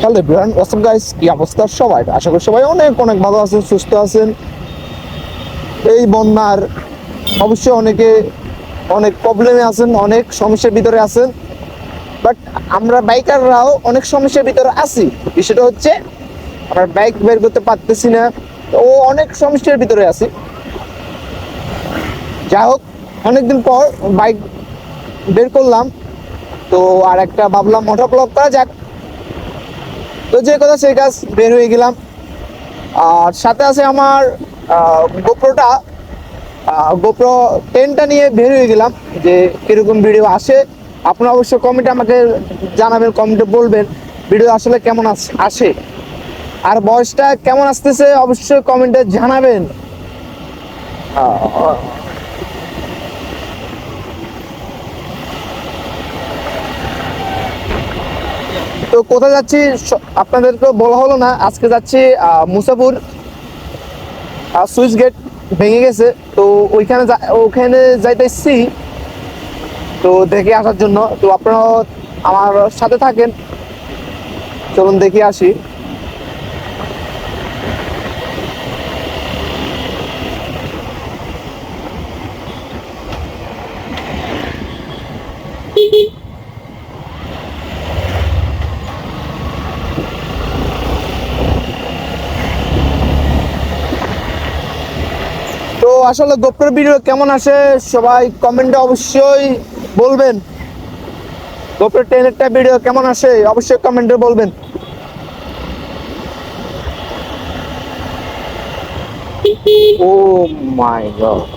Hello everyone, WhatsApp guys, কি অবস্থা সবাই? আশা করি সবাই অনেক অনেক ভালো আছেন, সুস্থ আছেন। এই বন্যার অবশ্যই অনেকে অনেক প্রবলেমে আছেন, অনেক সমস্যার ভিতরে আছেন। বাট আমরা বাইকাররাও অনেক সমস্যার ভিতরে আছি। বিষয়টা হচ্ছে আমরা বাইক বের করতে পারতেছি না, ও অনেক সমস্যার ভিতরে আছি। যাই হোক, অনেকদিন পর বাইক বের করলাম, তো আর একটা ভাবলাম মোটর ব্লগ করা যাক। তো যে কথা সেই কাজ, বের হয়ে গেলাম। আর সাথে আছে আমার গোপ্রোটা, গোপ্রো 10টা নিয়ে বের হয়ে গেলাম। যে কিরকম ভিডিও আসে আপনারা অবশ্যই কমেন্টে আমাকে জানাবেন, কমেন্টে বলবেন ভিডিও আসলে কেমন আসে, আর বয়সটা কেমন আসতেছে অবশ্যই কমেন্টে জানাবেন। তো কোথায় যাচ্ছি আপনাদেরকে বলা হলো না। আজকে যাচ্ছি মুসাপুর। সুইচ গেট ভেঙে গেছে, তো ওখানে যাইতেছি, তো দেখে আসার জন্য। তো আপনারা আমার সাথে থাকেন, চলুন দেখে আসি। তো আসলে গোপ্রোর ভিডিও কেমন আসে সবাই কমেন্টে অবশ্যই বলবেন। গোপ্রো 10-এরটা ভিডিও কেমন আসে অবশ্যই কমেন্টে বলবেন। ও মাই গড,